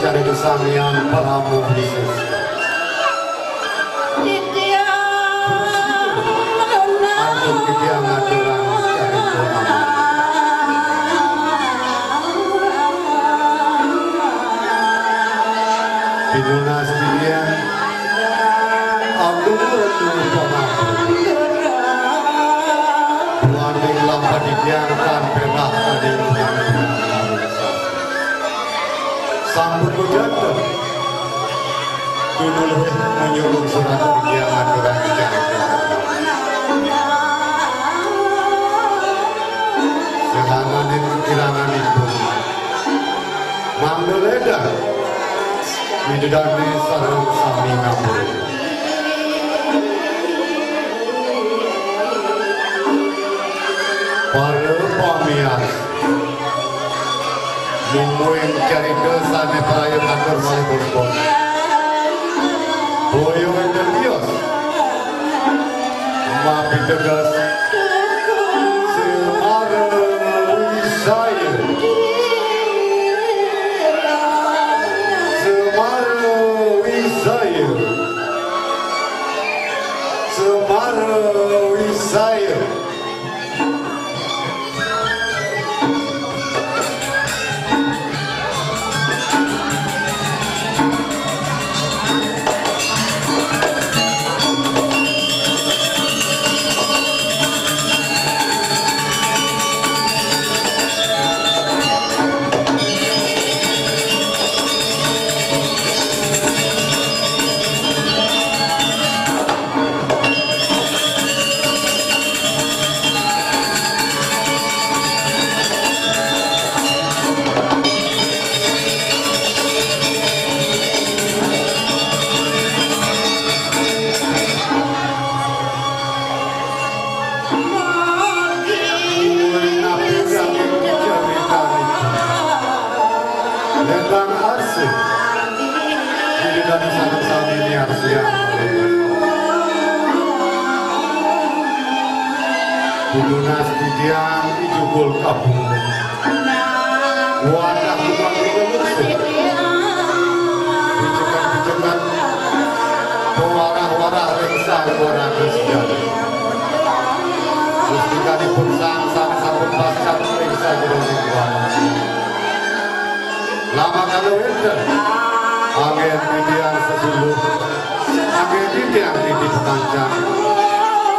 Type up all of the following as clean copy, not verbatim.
cari kesamian Prabu Yesus. Antum dia ngaturan cari Prabu. Pinunas dia aku retu Prabu. Wanding lampa dibiarkan pelah pada sambut berjata dulu lebih menyuruh surat dia aturan jaga sehangan itu kirangan itu mandeleda midadani sarang sami ngapur para pamias Mungkin cari kesan yang perayaan kantor malih berpon Boyo yang terbios Maafin tegas Semarang Wisaya Semarang Wisaya Semarang Wisaya Lendang arsip Jadi dari sana-sana ini arsip yang Budunas didiang Ijubul kabung Wadah bukan digelusik Bijekan-bijekan Pewarah-warah reksa Warah kesejahteraan Mustika dipun sang-sang pasang reksa Jeronik warah Lama kalau itu, agen tidiang sesuluh, agen tidiang titip panjang,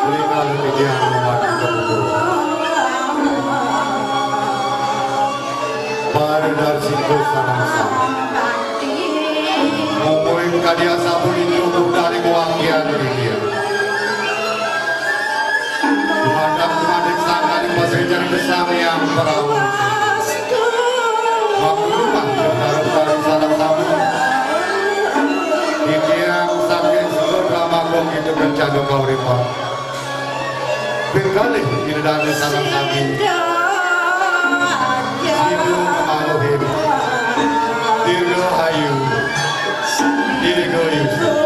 beri kalau tidiang memadu kebuku. Pada dari situ sama-sama, mungkin kadia sabun itu dari wangian dia. Dimadam-dimadam sangka di pasir jari bersama yang perahu. Maklumah dari salam-salam Didiang saking seluruh ramagong itu kencana kau ripat Pengkali ini dari salam-salam Hidup maluhin Dirgahayu Dirgahayu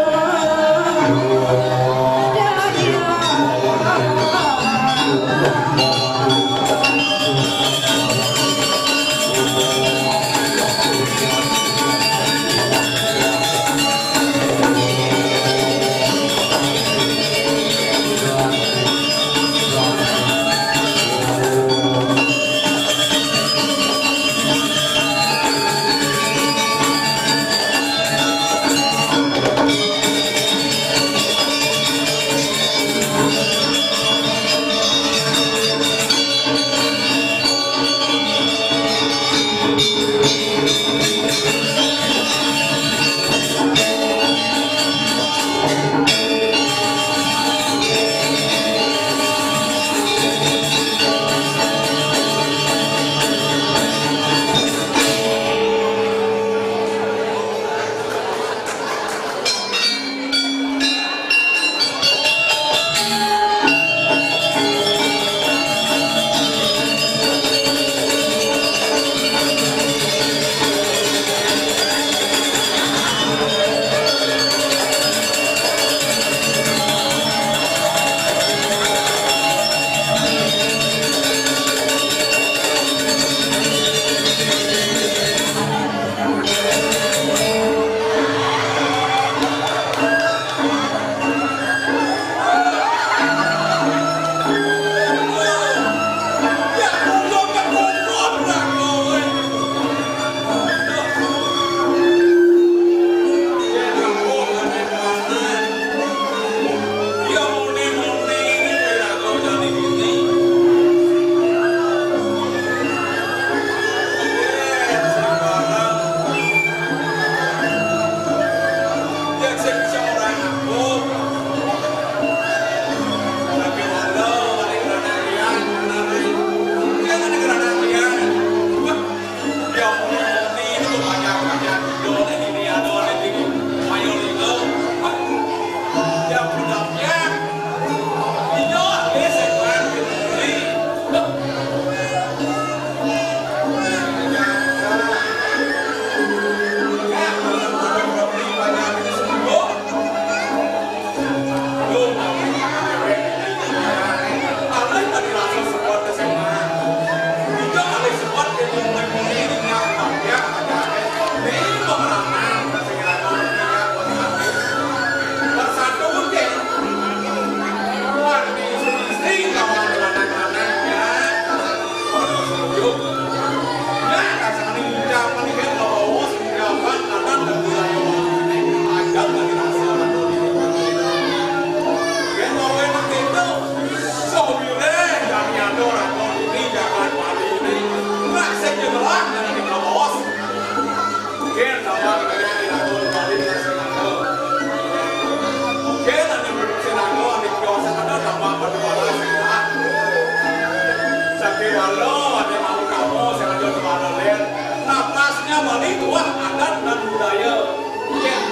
Sakit walau ada mau kamu sengaja kemarin. Napasnya mani tua adat dan budaya.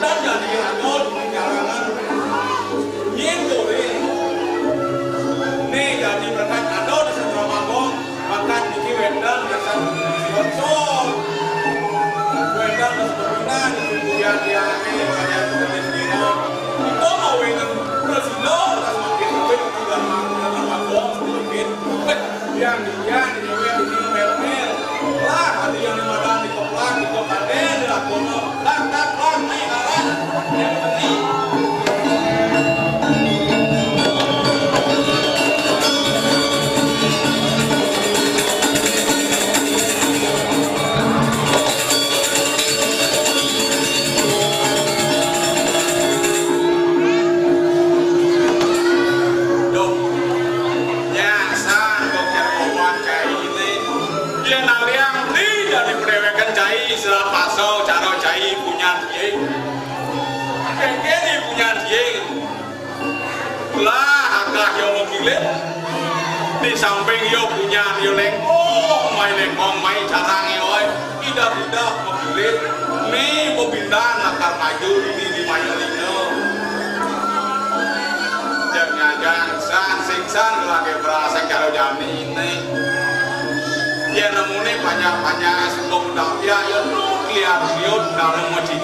Dan jadi ragol di kalangan Nyendore. Nih jadi berkat ado di Sentra Magong. Makan diki wedang dasar konsol. Wedang dan sebagainya di kemudian dia ini kayak tulis dino. Itu mau wedang presilo dan semakin lebih tidak dengan Magong semakin yang di mel-mel lah ada yang di madan di koplang di kopade di lakono lang nih arah yang ini di samping yo punya yo lengkong main carangnya oi tidak mobil nih mobilan nakar maju ini di Mayolino jangan siksan lagi berasa kalau jam ini ya namanya banyak sebelum ya yo lihat lihat dalam macam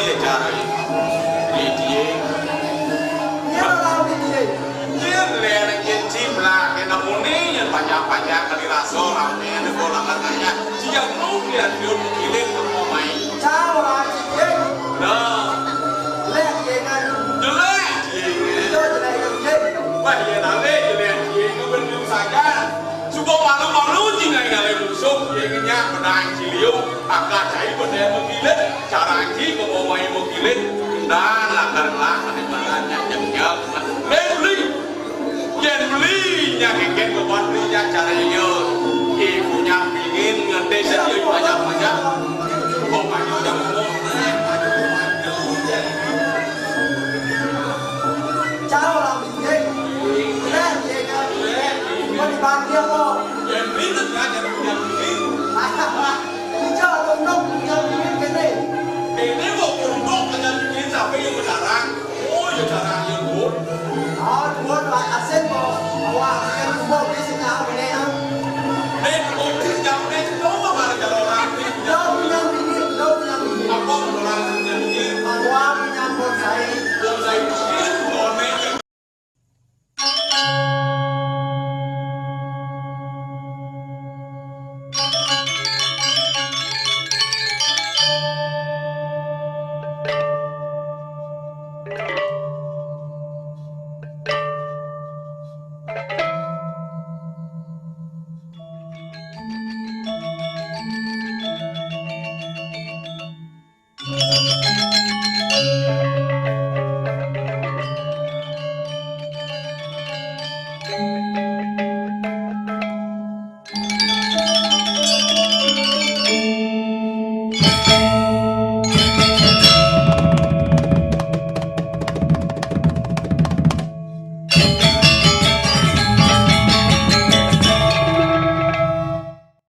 ya cara ini leren cip lah kena muni yang banyak kali raso rame ada bola katanya siang nuklir dia pilih pemain cawa cik nah lek yengan jelek itu jelek cik wah ya nale jelek cik itu benar saja suka malu jingai musuh yengannya menang ciliu akak cai benar memilih cara cik pemain memilih dan lakar di mananya yang belinya keken beban belinya caranya ibunya pingin ngerti saja banyak pokoknya udah ngomong cháu làm gì vậy? Thế gì vậy? Có đi bàn kia không? Em biết tất cả những gì. Đi chơi cùng đông